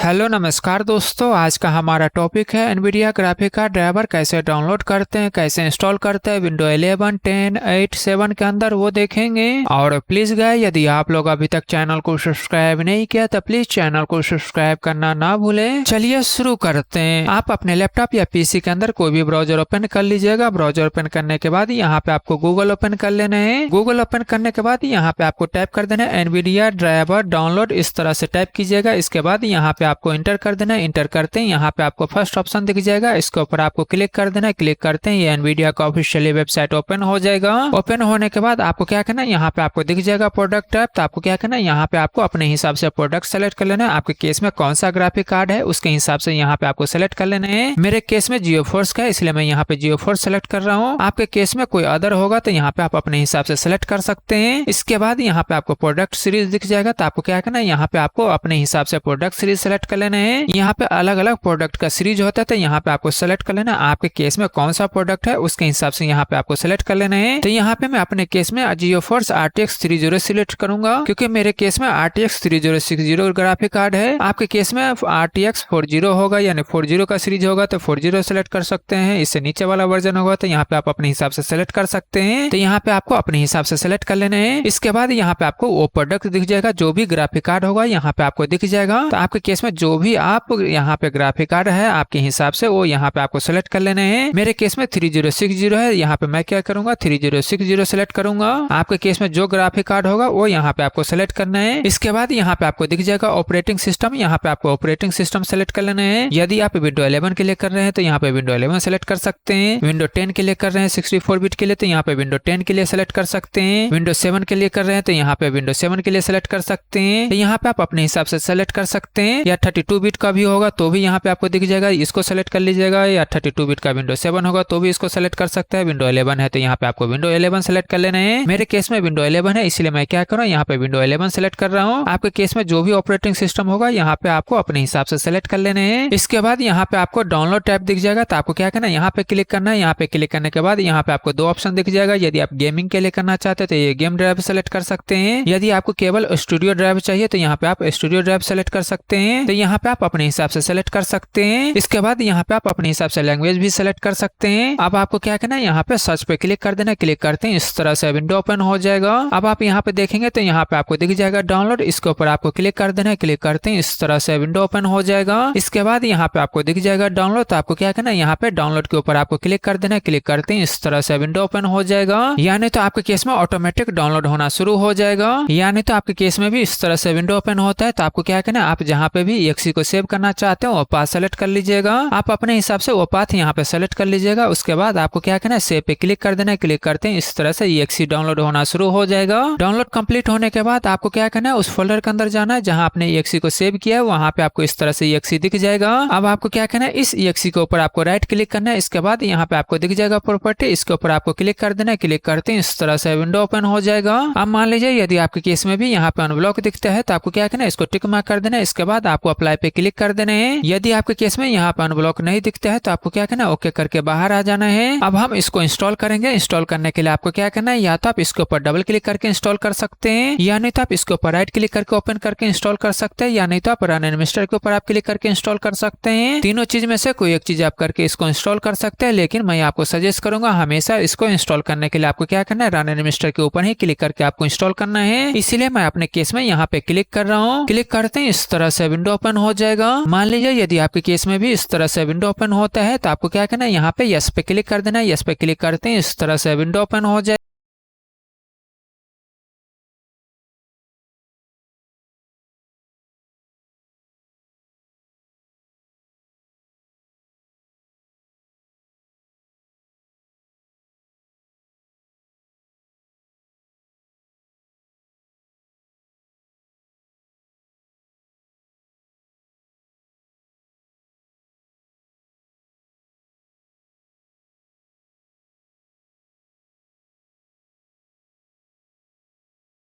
Hello नमस्कार दोस्तों, आज का हमारा टॉपिक है एनवीडिया ग्राफिक कार्ड ड्राइवर कैसे डाउनलोड करते हैं, कैसे इंस्टॉल करते हैं विंडो 11, 10, 8, 7 के अंदर, वो देखेंगे। और प्लीज गाइस, यदि आप लोग अभी तक चैनल को सब्सक्राइब नहीं किया तो प्लीज चैनल को सब्सक्राइब करना ना भूलें। चलिए शुरू करते हैं। आप अपने लैपटॉप या पीसी के अंदर कोई भी ब्राउजर ओपन कर लीजिएगा। ब्राउजर ओपन करने के बाद यहाँ पे आपको गूगल ओपन कर लेना है। गूगल ओपन करने के बाद यहाँ पे आपको टाइप कर देना है एनवीडिया ड्राइवर डाउनलोड, इस तरह से टाइप कीजिएगा। इसके बाद यहाँ पे आपको इंटर कर देना है। इंटर करते हैं यहाँ पे आपको फर्स्ट ऑप्शन दिख जाएगा, इसके ऊपर आपको क्लिक कर देना है। क्लिक करते हैं ये एनवीडिया का ऑफिशियली वेबसाइट ओपन हो जाएगा। ओपन होने के बाद आपको क्या करना है, यहाँ पे आपको दिख जाएगा प्रोडक्ट टाइप। तो आपको क्या करना है, यहाँ पे आपको अपने हिसाब से प्रोडक्ट सेलेक्ट कर लेना है। आपके केस में कौन सा ग्राफिक कार्ड है उसके हिसाब से यहाँ पे आपको सेलेक्ट कर लेना है। मेरे केस में जियो फोर्स का है, इसलिए मैं यहाँ पे जियो फोर्स सेलेक्ट कर रहा हूँ। आपके केस में कोई अदर होगा तो यहाँ पे आप अपने हिसाब से सेलेक्ट कर सकते हैं। इसके बाद यहाँ पे आपको प्रोडक्ट सीरीज दिख जाएगा। तो आपको क्या करना है, यहाँ पे आपको अपने हिसाब से प्रोडक्ट सीरीज सेलेक्ट कर लेना है। यहाँ पे अलग अलग प्रोडक्ट का सीरीज होता है, तो यहाँ पे आपको सेलेक्ट कर लेना है। आपके केस में कौन सा प्रोडक्ट है उसके हिसाब से यहाँ पे आपको सेलेक्ट कर लेना है। तो यहाँ पे मैं अपने केस में जियो फोर्स RTX 30 सिलेक्ट करूंगा, क्योंकि मेरे केस में RTX 3060 ग्राफिक कार्ड है। आपके केस में RTX 40 होगा, यानी 40 का सीरीज होगा तो 40 सेलेक्ट कर सकते हैं। इससे नीचे वाला वर्जन होगा तो यहाँ पे आप अपने हिसाब से सेलेक्ट कर सकते हैं। तो यहाँ पे आपको अपने हिसाब से सेलेक्ट कर लेना है। इसके बाद यहाँ पे आपको वो प्रोडक्ट दिख जाएगा, जो भी ग्राफिक कार्ड होगा यहाँ पे आपको दिख जाएगा। तो आपके केस में जो भी आप यहाँ पे ग्राफिक कार्ड है आपके हिसाब से वो यहाँ पे आपको सेलेक्ट कर लेना है। मेरे केस में 3060 है, यहाँ पे मैं क्या करूंगा 3060 सेलेक्ट करूंगा। आपके केस में जो ग्राफिक कार्ड होगा वो यहाँ पे आपको सेलेक्ट करना है। इसके बाद यहाँ पे आपको दिख जाएगा ऑपरेटिंग सिस्टम, यहाँ पे आपको ऑपरेटिंग सिस्टम सेलेक्ट कर लेना है। यदि आप विंडो 11 के लिए कर रहे हैं तो यहाँ पे विंडो 11 सेलेक्ट कर सकते हैं। विंडो 10 के लिए कर रहे हैं 64 बिट के लिए तो यहाँ पे विंडो 10 के लिए सेलेक्ट कर सकते हैं। विंडो 7 के लिए कर रहे हैं तो यहाँ पे विंडो 7 के लिए सेलेक्ट कर सकते हैं। तो यहाँ पे आप अपने हिसाब से सेलेक्ट कर सकते हैं। या 32 बिट का भी होगा तो भी यहाँ पे आपको दिख जाएगा, इसको सेलेक्ट कर लीजिएगा। या 32 बिट का विंडो 7 होगा तो भी इसको सेलेक्ट कर सकते हैं। विंडो 11 है तो यहाँ पे आपको विंडो 11 सेलेक्ट कर लेना है। मेरे केस में विंडो 11 है, इसलिए मैं क्या कर रहा हूँ यहाँ पे विंडो 11 सेलेक्ट कर रहा हूँ। आपके केस में जो भी ऑपरेटिंग सिस्टम होगा यहाँ पे आपको अपने हिसाब से सेलेक्ट कर लेने हैं। इसके बाद यहाँ पे आपको डाउनलोड टैब दिख जाएगा। तो आपको क्या करना है, यहाँ पे क्लिक करना है। यहाँ पे क्लिक करने के बाद यहाँ पे आपको दो ऑप्शन दिख जाएगा। यदि आप गेमिंग के लिए करना चाहते हैं तो ये गेम ड्राइव सेलेक्ट कर सकते हैं। यदि आपको केवल स्टूडियो ड्राइव चाहिए तो यहाँ पे आप स्टूडियो ड्राइव सेलेक्ट कर सकते हैं। तो यहाँ पे आप अपने हिसाब से सेलेक्ट कर सकते हैं। इसके बाद यहाँ पे आप अपने हिसाब से लैंग्वेज भी सेलेक्ट कर सकते हैं। अब आपको क्या करना है, यहाँ पे सर्च पे क्लिक कर देना। क्लिक करते हैं इस तरह से विंडो ओपन हो जाएगा। अब आप यहाँ पे देखेंगे तो यहाँ पे आपको दिख जाएगा डाउनलोड, इसके ऊपर आपको क्लिक कर देना है। क्लिक करते हैं इस तरह से विंडो ओपन हो जाएगा। इसके बाद यहाँ पे आपको दिख जाएगा डाउनलोड। तो आपको क्या करना है, यहाँ पे डाउनलोड के ऊपर आपको क्लिक कर देना है। क्लिक करते हैं इस तरह से विंडो ओपन हो जाएगा। यानी तो आपके केस में ऑटोमेटिक डाउनलोड होना शुरू हो जाएगा। यानी तो आपके केस में भी इस तरह से विंडो ओपन होता है। तो आपको क्या करना है, आप जहाँ पे भी EXE को सेव करना चाहते हो वो पाथ सेलेक्ट कर लीजिएगा। आप अपने हिसाब से वो पाथ यहाँ पे सेलेक्ट कर लीजिएगा। उसके बाद आपको क्या करना है, सेव पे क्लिक कर देना है। क्लिक करते हैं इस तरह से EXE डाउनलोड होना शुरू हो जाएगा। डाउनलोड कंप्लीट होने के बाद आपको क्या करना है, उस फोल्डर के अंदर जाना है जहाँ आपने EXE को सेव किया है। वहाँ पे आपको इस तरह से EXE दिख जाएगा। अब आपको क्या करना है, इस EXE के ऊपर आपको राइट क्लिक करना है। इसके बाद यहाँ पे आपको दिख जाएगा प्रॉपर्टी, इसके ऊपर आपको क्लिक कर देना है। क्लिक करते हैं इस तरह से विंडो ओपन हो जाएगा। अब मान लीजिए यदि आपके केस में भी यहाँ पे अनब्लॉक दिखता है तो आपको क्या करना है, इसको टिक मार्क कर देना है। इसके बाद आपको अप्लाई पे क्लिक कर देना है। यदि आपके केस में यहाँ पे अनब्लॉक नहीं दिखता है तो आपको क्या करना है, ओके करके बाहर आ जाना है। अब हम इसको इंस्टॉल करेंगे। इंस्टॉल करने के लिए आपको क्या करना है, या तो आप इसके ऊपर डबल क्लिक करके इंस्टॉल कर सकते हैं, या नहीं तो आप इसके ऊपर राइट क्लिक करके ओपन करके इंस्टॉल कर सकते हैं, या नहीं तो आप रन एडमिनिस्टर के ऊपर आप क्लिक करके इंस्टॉल कर सकते हैं। तीनों चीज में से कोई एक चीज आप करके इसको इंस्टॉल कर सकते हैं। लेकिन मैं आपको सजेस्ट करूंगा हमेशा इसको इंस्टॉल करने के लिए आपको क्या करना है, रन एडमिनिस्टर के ऊपर ही क्लिक करके आपको इंस्टॉल करना है। इसीलिए मैं अपने केस में यहाँ पे क्लिक कर रहा हूँ। क्लिक करते हैं इस तरह से विंडो ओपन हो जाएगा। मान लीजिए यदि आपके केस में भी इस तरह से विंडो ओपन होता है तो आपको क्या करना है, यहाँ पे यस पे क्लिक कर देना है। यस पे क्लिक करते हैं इस तरह से विंडो ओपन हो जाए।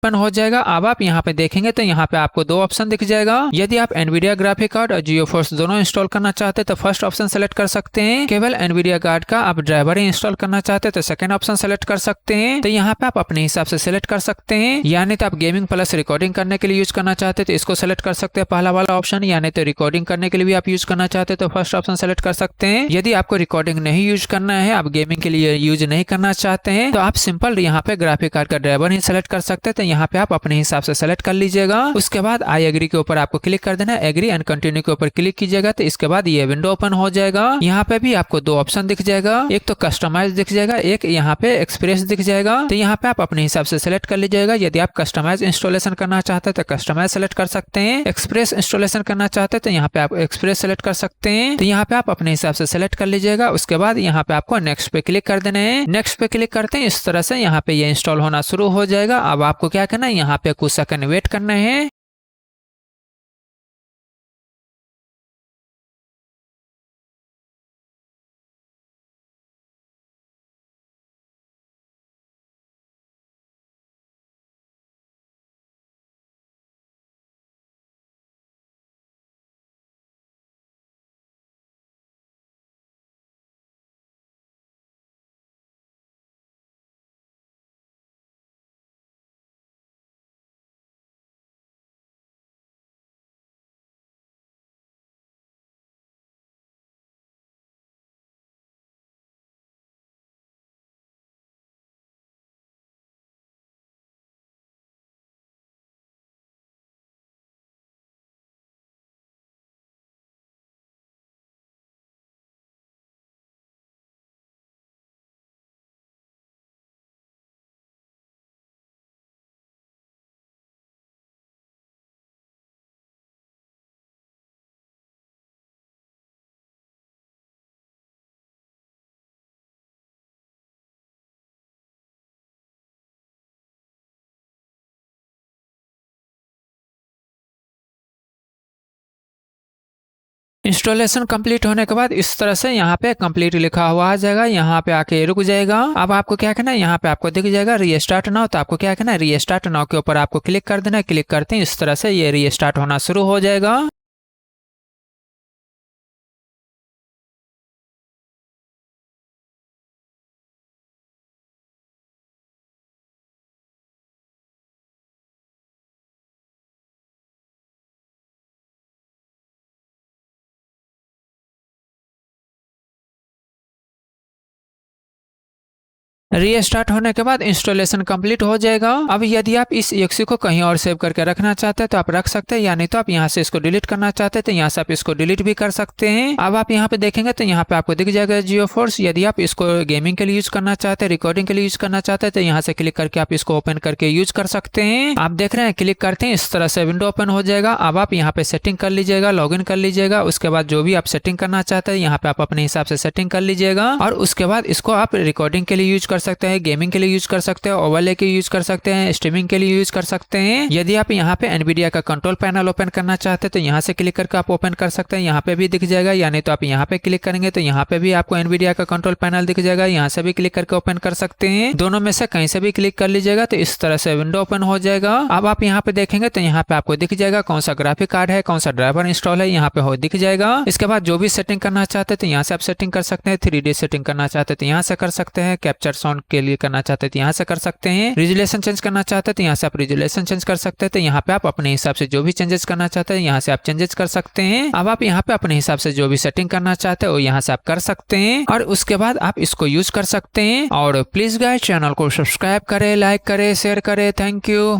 ओपन हो जाएगा। अब आप यहाँ पे देखेंगे तो यहाँ पे आपको दो ऑप्शन दिख जाएगा। यदि आप एनवीडिया ग्राफिक कार्ड और जियोफोर्स दोनों इंस्टॉल करना चाहते हैं तो फर्स्ट ऑप्शन सेलेक्ट कर सकते हैं। केवल एनवीडिया कार्ड का आप ड्राइवर ही इंस्टॉल करना चाहते हैं तो सेकंड ऑप्शन सेलेक्ट कर सकते हैं। तो यहाँ पे आप अपने हिसाब से सेलेक्ट कर सकते हैं। यानी तो आप गेमिंग प्लस रिकॉर्डिंग करने के लिए यूज करना चाहते हैं तो इसको सेलेक्ट कर सकते हैं, पहला वाला ऑप्शन। यानी तो रिकॉर्डिंग करने के लिए भी आप यूज करना चाहते हैं तो फर्स्ट ऑप्शन सेलेक्ट कर सकते हैं। यदि आपको रिकॉर्डिंग नहीं यूज करना है, आप गेमिंग के लिए यूज नहीं करना चाहते हैं तो आप सिंपल यहाँ पे ग्राफिक कार्ड का ड्राइवर ही सेलेक्ट कर सकते हैं। तो यहाँ पे आप अपने हिसाब से सेलेक्ट कर लीजिएगा। उसके बाद आई एग्री के ऊपर आपको क्लिक कर देना है, एग्री एंड कंटिन्यू के ऊपर क्लिक कीजिएगा तो इसके बाद ये विंडो ओपन हो जाएगा। यहाँ पे भी आपको दो ऑप्शन दिख जाएगा, एक तो कस्टमाइज दिख जाएगा, एक यहाँ पे एक्सप्रेस दिख जाएगा। तो यहाँ पे आप अपने हिसाब से सेलेक्ट कर लीजिएगा। यदि आप कस्टमाइज इंस्टॉलेशन करना चाहते हैं तो कस्टमाइज सेलेक्ट कर सकते हैं, एक्सप्रेस इंस्टॉलेशन करना चाहते हैं तो यहाँ पे आप एक्सप्रेस सेलेक्ट कर सकते हैं। तो यहाँ पे आप अपने हिसाब से सेलेक्ट कर लीजिएगा। उसके बाद यहाँ पे आपको नेक्स्ट पे क्लिक कर देना है। नेक्स्ट पे क्लिक करते हैं, इस तरह से यहाँ पे ये इंस्टॉल होना शुरू हो जाएगा। अब आपको क्या करना है, यहाँ पे कुछ सेकंड वेट करना है। इंस्टॉलेशन कंप्लीट होने के बाद इस तरह से यहाँ पे कंप्लीट लिखा हुआ आ जाएगा। यहाँ पे आके रुक जाएगा। अब आपको क्या करना है, यहाँ पे आपको दिख जाएगा रीस्टार्ट नाउ। तो आपको क्या करना है, रीस्टार्ट नाउ के ऊपर आपको क्लिक कर देना है। क्लिक करते हैं इस तरह से ये रीस्टार्ट होना शुरू हो जाएगा। रीस्टार्ट होने के बाद इंस्टॉलेशन कंप्लीट हो जाएगा। अब यदि आप इस EXE को कहीं और सेव करके रखना चाहते हैं तो आप रख सकते हैं, या नहीं तो आप यहाँ से इसको डिलीट करना चाहते हैं तो यहाँ से आप इसको डिलीट भी कर सकते हैं। अब आप यहाँ पे देखेंगे तो यहाँ पे आपको दिख जाएगा जियोफोर्स। यदि आप इसको गेमिंग के लिए यूज करना चाहते हैं, रिकॉर्डिंग के लिए यूज करना चाहते हैं तो यहाँ से क्लिक करके आप इसको ओपन करके यूज कर सकते हैं। आप देख रहे हैं, क्लिक करते हैं इस तरह से विंडो ओपन हो जाएगा। अब आप यहाँ पे सेटिंग कर लीजिएगा, लॉग इन कर लीजिएगा। उसके बाद जो भी आप सेटिंग करना चाहते हैं यहाँ पे आप अपने हिसाब से सेटिंग कर लीजिएगा। और उसके बाद इसको आप रिकॉर्डिंग के लिए यूज कर सकते हैं, गेमिंग के लिए यूज कर सकते हैं, ओवरले के यूज कर सकते हैं, स्ट्रीमिंग के लिए यूज कर सकते हैं। यदि आप यहाँ पे एनवीडिया का कंट्रोल पैनल ओपन करना चाहते हैं तो यहाँ से क्लिक करके आप ओपन कर सकते हैं। यहाँ पे भी दिख जाएगा, यानी तो आप यहाँ पे क्लिक करेंगे तो यहाँ पे भी आपको एनवीडिया का कंट्रोल पैनल दिख जाएगा। यहाँ से भी क्लिक करके ओपन कर सकते हैं। दोनों में से कहीं से भी क्लिक कर लीजिएगा तो इस तरह से विंडो ओपन हो जाएगा। अब आप यहाँ पे देखेंगे तो यहाँ पे आपको दिख जाएगा कौन सा ग्राफिक कार्ड है, कौन सा ड्राइवर इंस्टॉल है, यहाँ पे हो दिख जाएगा। इसके बाद जो भी सेटिंग करना चाहते हैं तो यहाँ से आप सेटिंग कर सकते हैं। 3D सेटिंग करना चाहते हैं तो यहाँ से कर सकते हैं। कैप्चर साउंड के लिए करना चाहते हैं तो यहाँ से कर सकते हैं। रिजोल्यूशन चेंज करना चाहते हैं तो यहाँ से आप रिजोल्यूशन चेंज कर सकते हैं। तो यहाँ पे आप अपने हिसाब से जो भी चेंजेस करना चाहते हैं यहाँ से आप चेंजेस कर सकते हैं। अब आप यहाँ पे अपने हिसाब से जो भी सेटिंग करना चाहते हैं वो यहाँ से आप कर सकते हैं और उसके बाद आप इसको यूज कर सकते हैं। और प्लीज गाइस चैनल को सब्सक्राइब करें, लाइक करें, शेयर करें। Thank you.